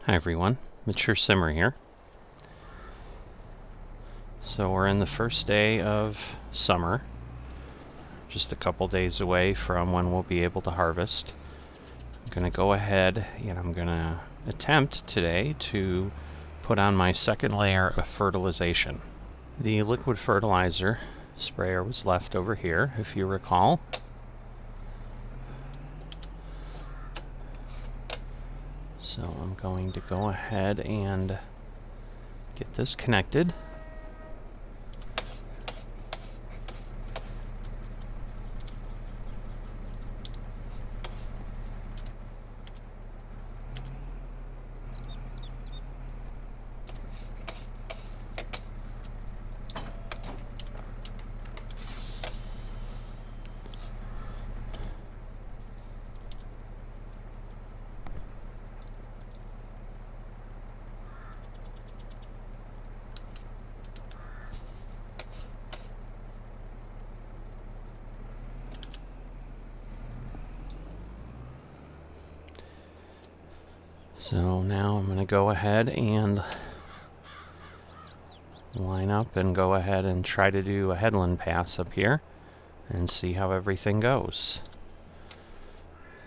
Hi everyone, Mature Simmer here. So we're in the first day of summer, just a couple days away from when we'll be able to harvest. I'm going to go ahead and I'm going to attempt today to put on my second layer of fertilization. The liquid fertilizer sprayer was left over here, if you recall. So I'm going to go ahead and get this connected. So now I'm going to go ahead and line up and go ahead and try to do a headland pass up here and see how everything goes.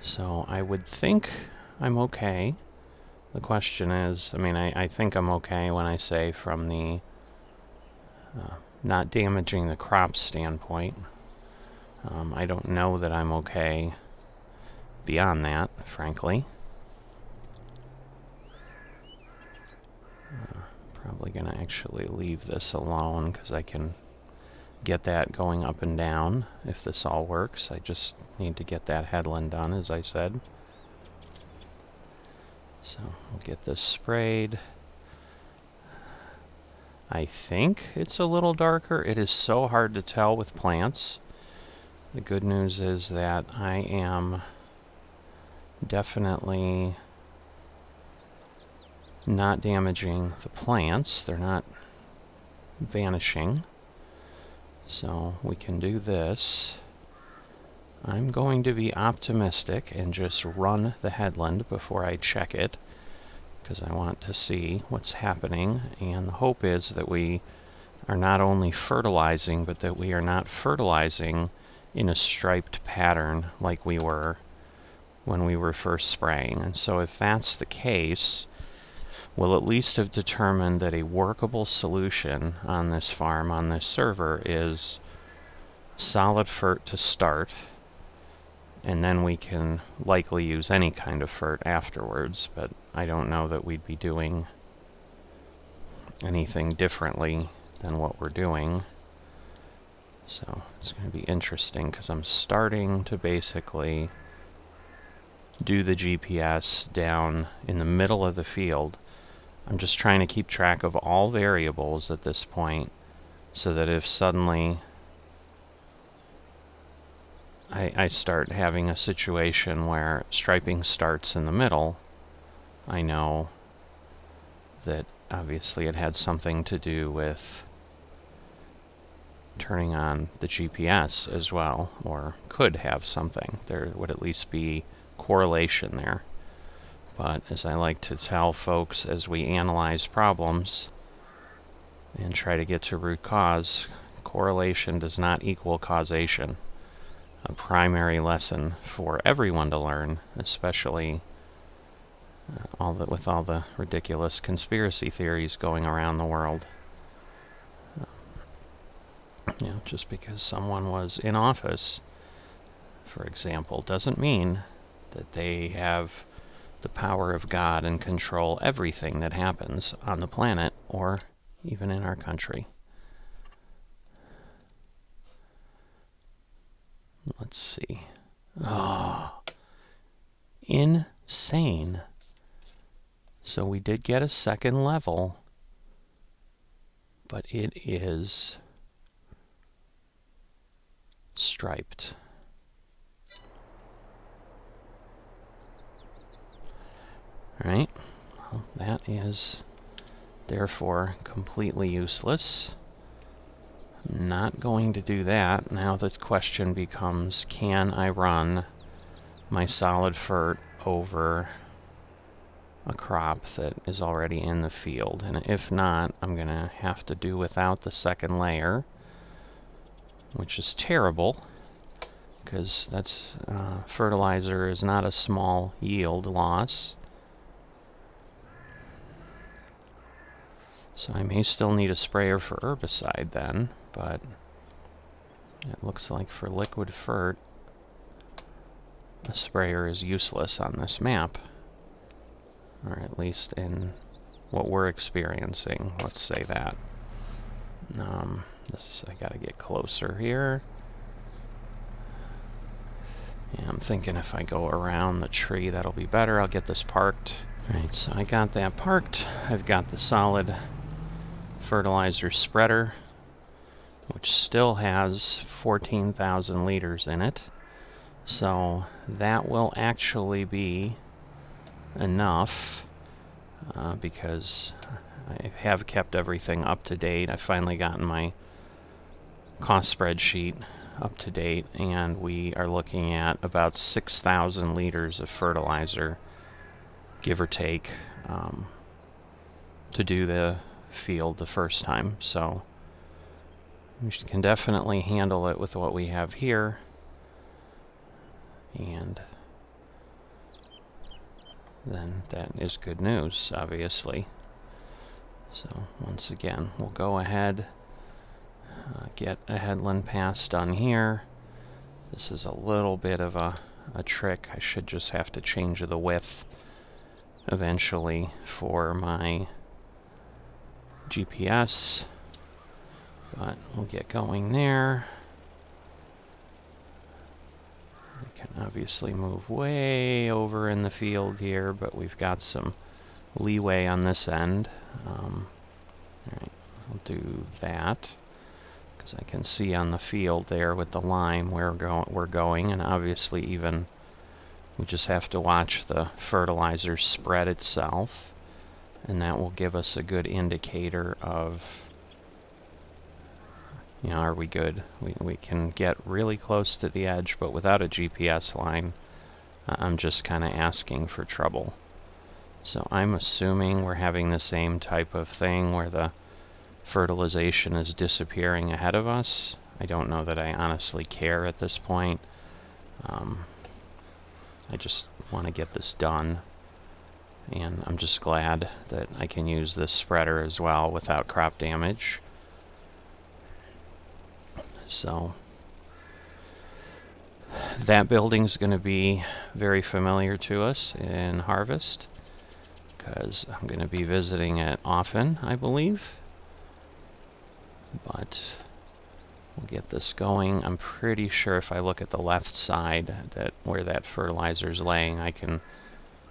So I would think I'm okay. The question is, I think I'm okay when I say from the not damaging the crop standpoint. I don't know that I'm okay beyond that, frankly. Probably going to actually leave this alone because I can get that going up and down if this all works. I just need to get that headland done, as I said. So we'll get this sprayed. I think it's a little darker. It is so hard to tell with plants. The good news is that I am definitely not damaging the plants. They're not vanishing. So we can do this. I'm going to be optimistic and just run the headland before I check it, because I want to see what's happening, and the hope is that we are not only fertilizing, but that we are not fertilizing in a striped pattern like we were when we were first spraying. And so if that's the case, we'll at least have determined that a workable solution on this farm, on this server, is solid fert to start, and then we can likely use any kind of fert afterwards, but I don't know that we'd be doing anything differently than what we're doing. So it's going to be interesting because I'm starting to basically do the GPS down in the middle of the field. I'm just trying to keep track of all variables at this point, so that if suddenly I start having a situation where striping starts in the middle, I know that obviously it had something to do with turning on the GPS as well, or could have something. There would at least be correlation there. But as I like to tell folks as we analyze problems and try to get to root cause, correlation does not equal causation. A primary lesson for everyone to learn, especially with all the ridiculous conspiracy theories going around the world. Just because someone was in office, for example, doesn't mean that they have the power of God and control everything that happens on the planet or even in our country. Let's see. Oh, insane. So we did get a second level, but it is striped. Alright, well, that is therefore completely useless. I'm not going to do that. Now the question becomes, can I run my solid fert over a crop that is already in the field. And if not, I'm going to have to do without the second layer, which is terrible, because that's fertilizer is not a small yield loss. So I may still need a sprayer for herbicide then, but it looks like for liquid fert, a sprayer is useless on this map, or at least in what we're experiencing. Let's say that. I gotta get closer here. Yeah, I'm thinking if I go around the tree, that'll be better. I'll get this parked. Alright, so I got that parked. I've got the solid fertilizer spreader, which still has 14,000 liters in it. So that will actually be enough because I have kept everything up to date. I've finally gotten my cost spreadsheet up to date, and we are looking at about 6,000 liters of fertilizer, give or take, to do the field the first time. So we can definitely handle it with what we have here, and then that is good news, obviously. So once again, we'll go ahead, get a headland pass done here. This is a little bit of a trick. I should just have to change the width eventually for my GPS, but we'll get going there. We can obviously move way over in the field here, but we've got some leeway on this end. Alright, I'll do that, because I can see on the field there with the line where we're going, and obviously even we just have to watch the fertilizer spread itself, and that will give us a good indicator of, you know, are we good? We can get really close to the edge, but without a GPS line, I'm just kind of asking for trouble. So I'm assuming we're having the same type of thing where the fertilization is disappearing ahead of us. I don't know that I honestly care at this point. I just want to get this done, and I'm just glad that I can use this spreader as well without crop damage. So that building's going to be very familiar to us in harvest, because I'm going to be visiting it often, I believe. But we'll get this going. I'm pretty sure if I look at the left side, that where that fertilizer's laying, I can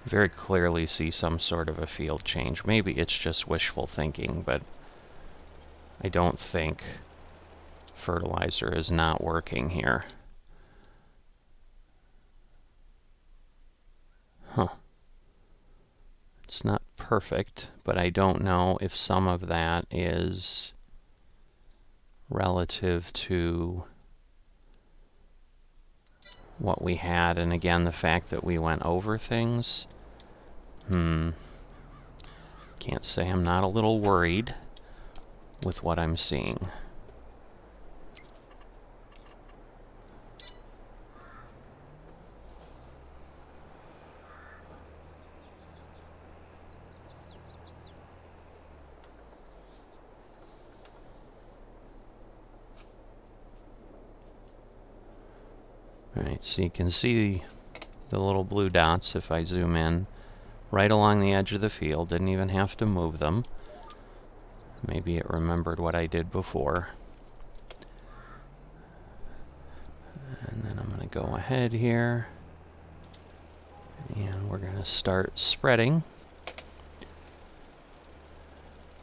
very clearly see some sort of a field change. Maybe it's just wishful thinking, but I don't think fertilizer is not working here. Huh. It's not perfect, but I don't know if some of that is relative to what we had, and again, the fact that we went over things. Can't say I'm not a little worried with what I'm seeing. Alright, so you can see the little blue dots if I zoom in right along the edge of the field. Didn't even have to move them. Maybe it remembered what I did before. And then I'm going to go ahead here, and we're going to start spreading.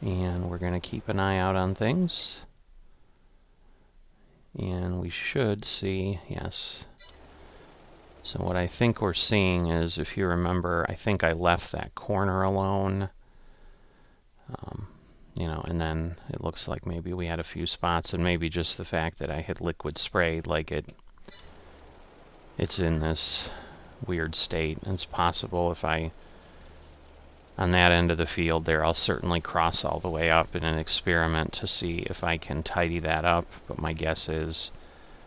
And we're going to keep an eye out on things. And we should see, yes. So what I think we're seeing is, if you remember, I think I left that corner alone. You know, and then it looks like maybe we had a few spots, and maybe just the fact that I had liquid sprayed, like it's in this weird state. And it's possible if I on that end of the field there. I'll certainly cross all the way up in an experiment to see if I can tidy that up, but my guess is,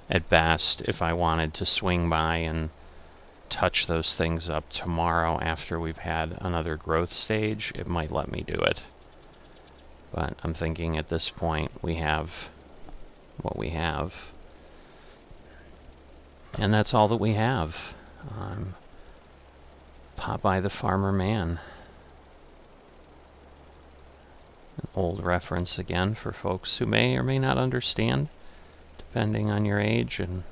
at best, if I wanted to swing by and touch those things up tomorrow after we've had another growth stage, it might let me do it. But I'm thinking at this point we have what we have. And that's all that we have. Popeye the Farmer Man. An old reference again for folks who may or may not understand, depending on your age and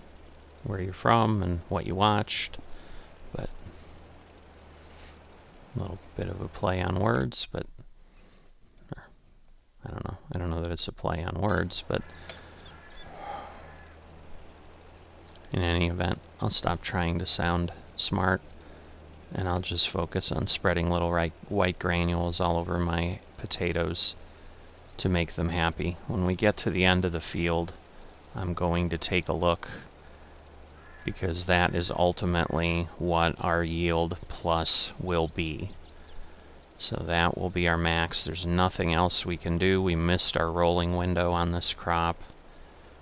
where you're from and what you watched. But a little bit of a play on words, but I don't know. I don't know that it's a play on words, but in any event, I'll stop trying to sound smart, and I'll just focus on spreading little white granules all over my potatoes to make them happy. When we get to the end of the field, I'm going to take a look, because that is ultimately what our yield plus will be. So that will be our max. There's nothing else we can do. We missed our rolling window on this crop.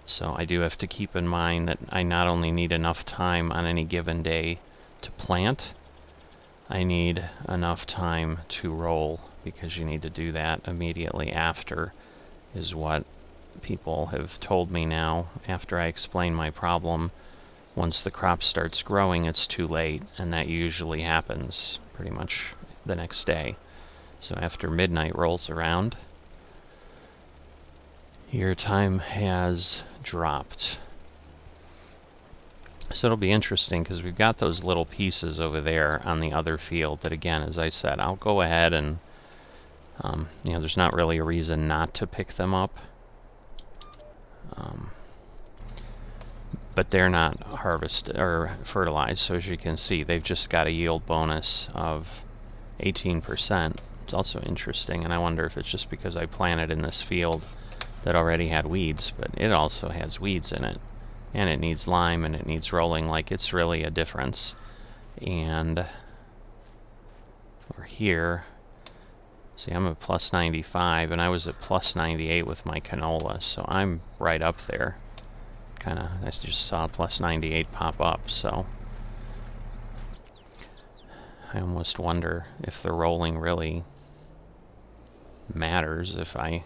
So I do have to keep in mind that I not only need enough time on any given day to plant, I need enough time to roll, because you need to do that immediately after, is what people have told me now. After I explain my problem, once the crop starts growing, it's too late, and that usually happens pretty much the next day. So after midnight rolls around, your time has dropped. So it'll be interesting, because we've got those little pieces over there on the other field that, again, as I said, I'll go ahead and, there's not really a reason not to pick them up. But they're not harvested or fertilized, so as you can see, they've just got a yield bonus of 18%. It's also interesting, and I wonder if it's just because I planted in this field that already had weeds, but it also has weeds in it, and it needs lime, and it needs rolling. Like, it's really a difference. And over here, see, I'm at plus 95, and I was at plus 98 with my canola, so I'm right up there. I just saw plus 98 pop up, so I almost wonder if the rolling really matters if I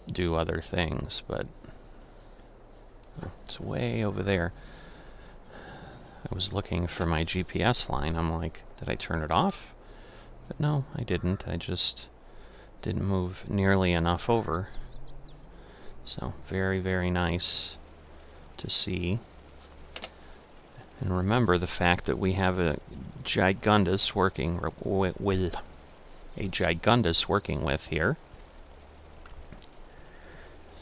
do other things, but it's way over there. I was looking for my GPS line. I'm like, did I turn it off? But no, I didn't. I just didn't move nearly enough over. So very, very nice to see. And remember the fact that we have a gigundus working with here.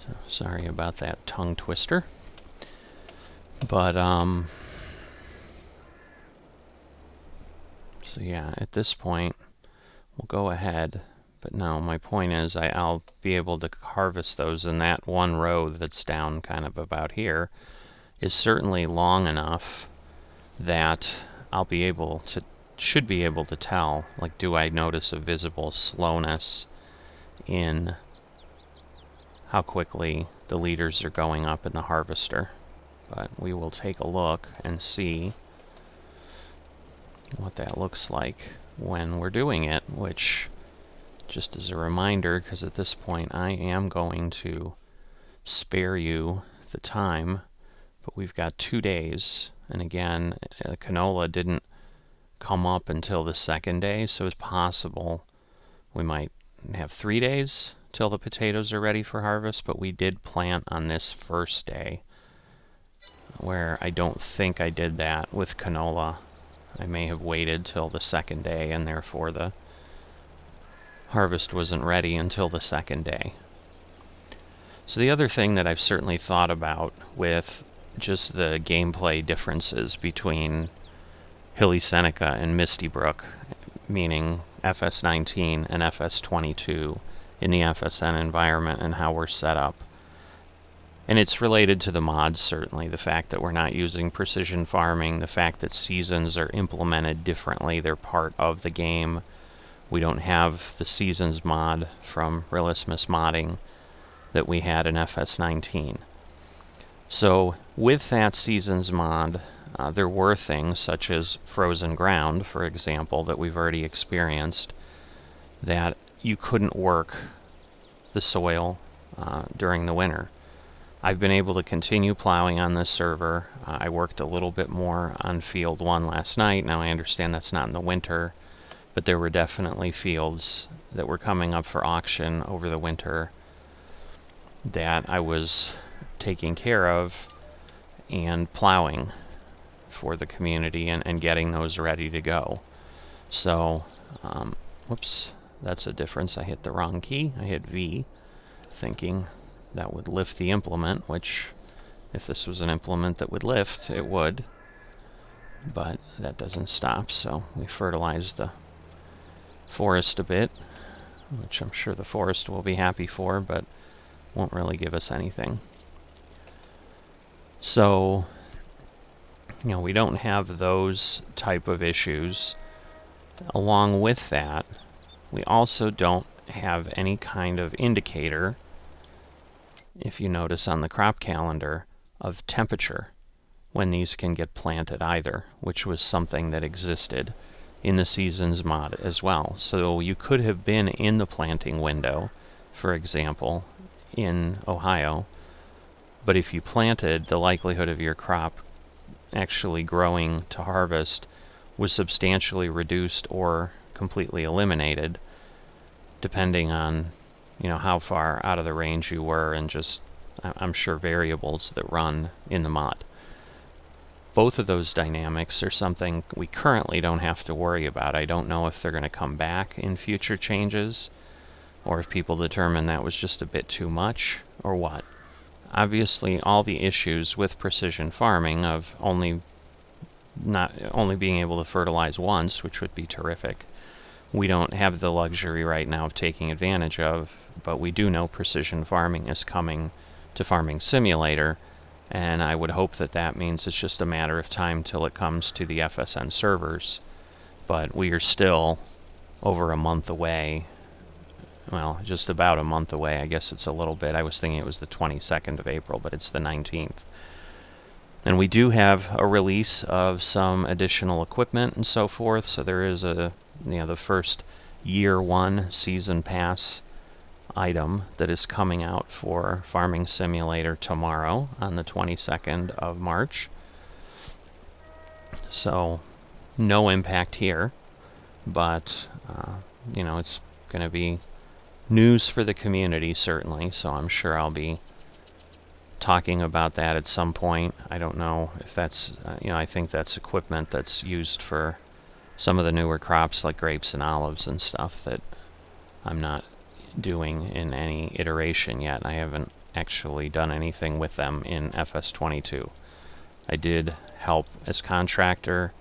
So sorry about that tongue twister. But so yeah, at this point we'll go ahead. But no, my point is I'll be able to harvest those, and that one row that's down kind of about here is certainly long enough that I'll be able to, should be able to tell, like, do I notice a visible slowness in how quickly the liters are going up in the harvester. But we will take a look and see what that looks like when we're doing it, which, just as a reminder, because at this point I am going to spare you the time, but we've got 2 days, and again, canola didn't come up until the second day, so it's possible we might have 3 days till the potatoes are ready for harvest, but we did plant on this first day, where I don't think I did that with canola. I may have waited till the second day, and therefore the harvest wasn't ready until the second day. So the other thing that I've certainly thought about with just the gameplay differences between Hilly Seneca and Misty Brook, meaning FS19 and FS22 in the FSN environment and how we're set up. And it's related to the mods, certainly, the fact that we're not using precision farming, the fact that seasons are implemented differently, they're part of the game, We don't have the seasons mod from Realismus Modding that we had in FS19. So with that seasons mod, there were things such as frozen ground, for example, that we've already experienced, that you couldn't work the soil during the winter. I've been able to continue plowing on this server. I worked a little bit more on field 1 last night. Now I understand that's not in the winter, but there were definitely fields that were coming up for auction over the winter that I was taking care of and plowing for the community and getting those ready to go. So, whoops, that's a difference. I hit the wrong key. I hit V, thinking that would lift the implement, which, if this was an implement that would lift, it would. But that doesn't stop, so we fertilized the forest a bit, which I'm sure the forest will be happy for, but won't really give us anything. So, you know, we don't have those type of issues. Along with that, we also don't have any kind of indicator, if you notice on the crop calendar, of temperature when these can get planted either, which was something that existed in the seasons mod as well. So you could have been in the planting window, for example, in Ohio, but if you planted, the likelihood of your crop actually growing to harvest was substantially reduced or completely eliminated, depending on, you know, how far out of the range you were, and just, I'm sure, variables that run in the mod. Both of those dynamics are something we currently don't have to worry about. I don't know if they're going to come back in future changes, or if people determine that was just a bit too much, or what. Obviously, all the issues with precision farming of only being able to fertilize once, which would be terrific, we don't have the luxury right now of taking advantage of, but we do know precision farming is coming to Farming Simulator, and I would hope that that means it's just a matter of time till it comes to the FSN servers. But we are still over a month away. Well, just about a month away. I guess it's a little bit. I was thinking it was the 22nd of April, but it's the 19th. And we do have a release of some additional equipment and so forth, so there is a, you know, the first year 1 season pass item that is coming out for Farming Simulator tomorrow on the 22nd of March. So no impact here, but you know, it's going to be news for the community, certainly, so I'm sure I'll be talking about that at some point. I don't know if that's, you know, I think that's equipment that's used for some of the newer crops like grapes and olives and stuff that I'm not doing in any iteration yet. I haven't actually done anything with them in FS22. I did help as contractor,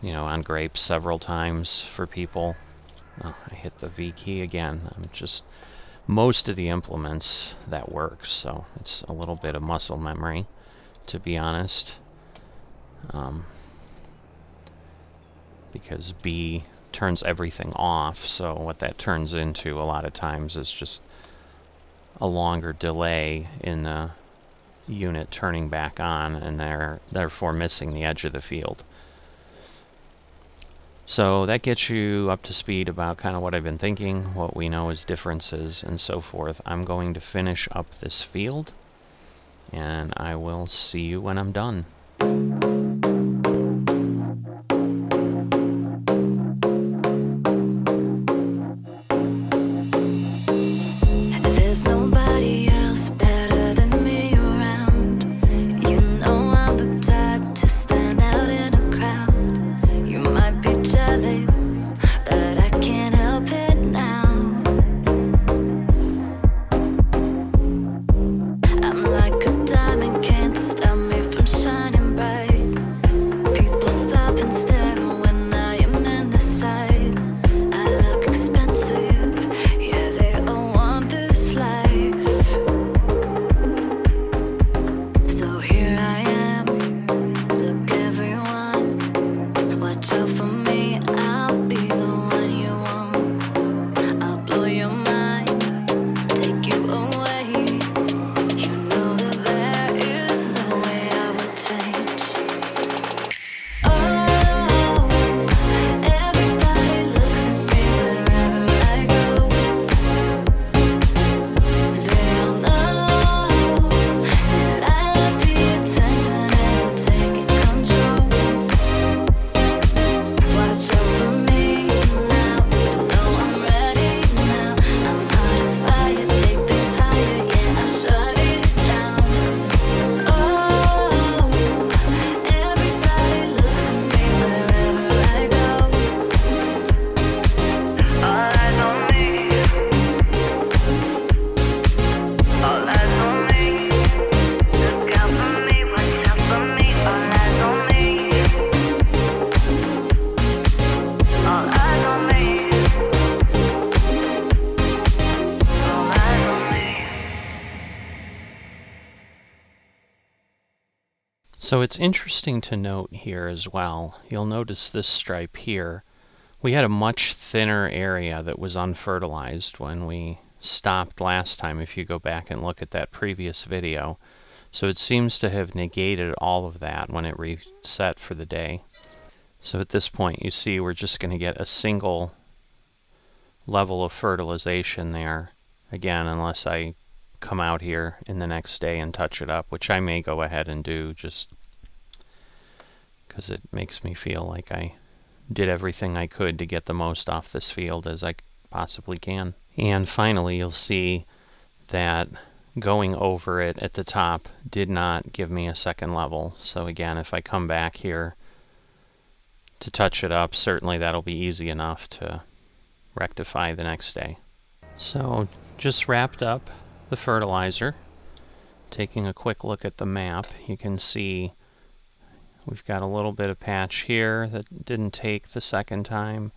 you know, on grapes several times for people. Oh, I hit the V key again. I'm just, most of the implements that works, so it's a little bit of muscle memory, to be honest. Because B turns everything off, so what that turns into a lot of times is just a longer delay in the unit turning back on, and therefore missing the edge of the field. So that gets you up to speed about kind of what I've been thinking, what we know as differences, and so forth. I'm going to finish up this field, and I will see you when I'm done. There's nobody else better than me around. You know I'm the type to stand out in a crowd. You might be jealous, but I can't help it now. I'm like a diamond, can't stop me from shining bright. So it's interesting to note here as well. You'll notice this stripe here. We had a much thinner area that was unfertilized when we stopped last time, if you go back and look at that previous video. So it seems to have negated all of that when it reset for the day. So at this point, you see we're just going to get a single level of fertilization there, again, unless I come out here in the next day and touch it up, which I may go ahead and do just because it makes me feel like I did everything I could to get the most off this field as I possibly can. And finally, you'll see that going over it at the top did not give me a second level. So again, if I come back here to touch it up, certainly that'll be easy enough to rectify the next day. So just wrapped up the fertilizer. Taking a quick look at the map, you can see we've got a little bit of patch here that didn't take the second time,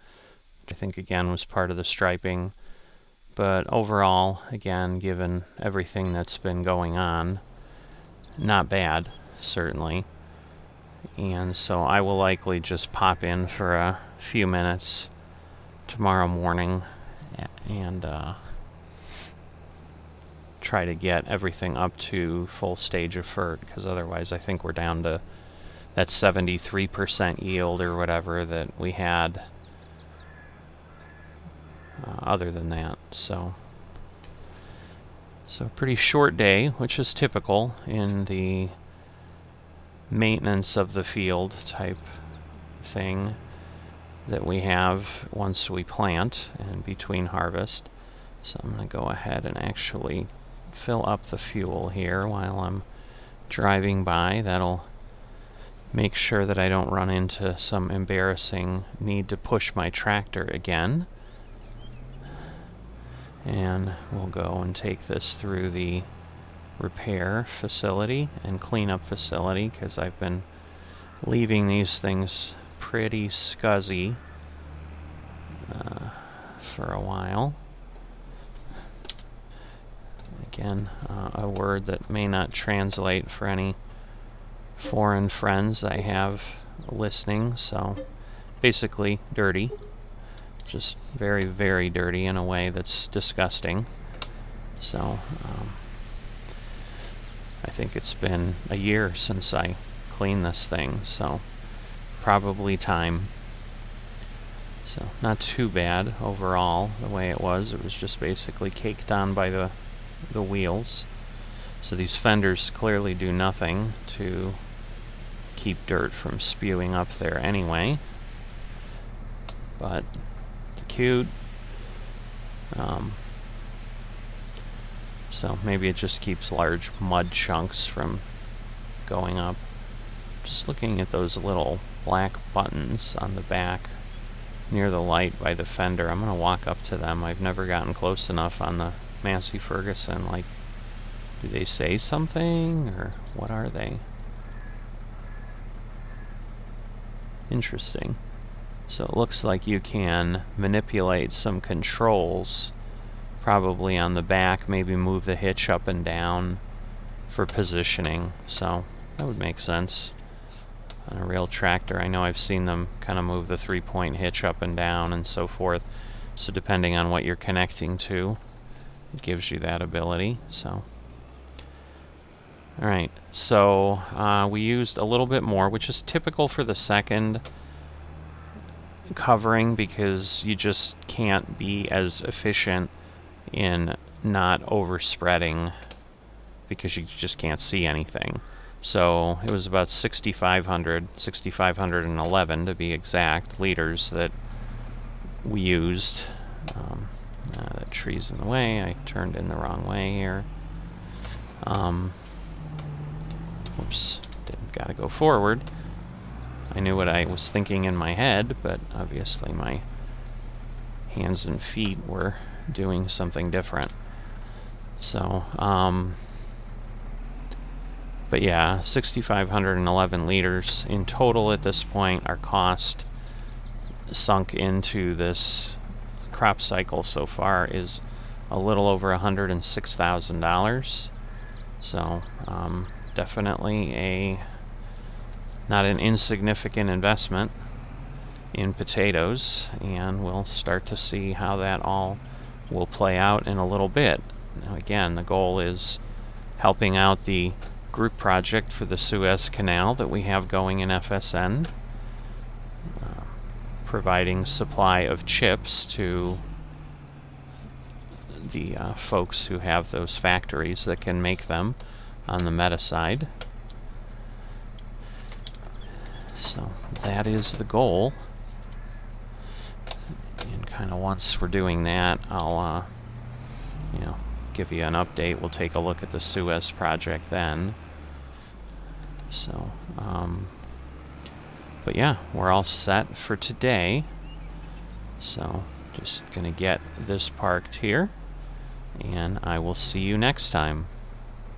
which I think again was part of the striping. But overall, again, given everything that's been going on, not bad, certainly. And so I will likely just pop in for a few minutes tomorrow morning and try to get everything up to full stage of fert, because otherwise I think we're down to that 73% yield or whatever that we had other than that. So pretty short day, which is typical in the maintenance of the field type thing that we have once we plant and between harvest. So I'm going to go ahead and actually fill up the fuel here while I'm driving by. That'll make sure that I don't run into some embarrassing need to push my tractor again. And we'll go and take this through the repair facility and cleanup facility, because I've been leaving these things pretty scuzzy for a while. Again, a word that may not translate for any foreign friends I have listening, so basically dirty. Just very, very dirty in a way that's disgusting. So I think it's been a year since I cleaned this thing, so probably time. So not too bad overall the way it was. It was just basically caked on by the wheels. So these fenders clearly do nothing to keep dirt from spewing up there anyway. But cute. So maybe it just keeps large mud chunks from going up. Just looking at those little black buttons on the back near the light by the fender. I'm going to walk up to them. I've never gotten close enough on the Massey Ferguson. Like, do they say something, or what are they? Interesting. So it looks like you can manipulate some controls, probably on the back, maybe move the hitch up and down for positioning. So that would make sense. On a real tractor, I know I've seen them kind of move the 3-point hitch up and down and so forth. So depending on what you're connecting to, it gives you that ability. So, alright, so we used a little bit more, which is typical for the second covering, because you just can't be as efficient in not overspreading because you just can't see anything. So it was about 6,511 to be exact liters that we used. That tree's in the way. I turned in the wrong way here. Whoops, gotta go forward. I knew what I was thinking in my head, but obviously my hands and feet were doing something different. So, but yeah, 6,511 liters in total at this point. Our cost sunk into this crop cycle so far is a little over $106,000. So, definitely a not an insignificant investment in potatoes, and we'll start to see how that all will play out in a little bit. Now again, the goal is helping out the group project for the Suez Canal that we have going in FSN, providing supply of chips to the folks who have those factories that can make them on the meta side. So that is the goal. And kind of once we're doing that, I'll give you an update. We'll take a look at the Suez project then. So, but yeah, we're all set for today. So just gonna get this parked here, and I will see you next time.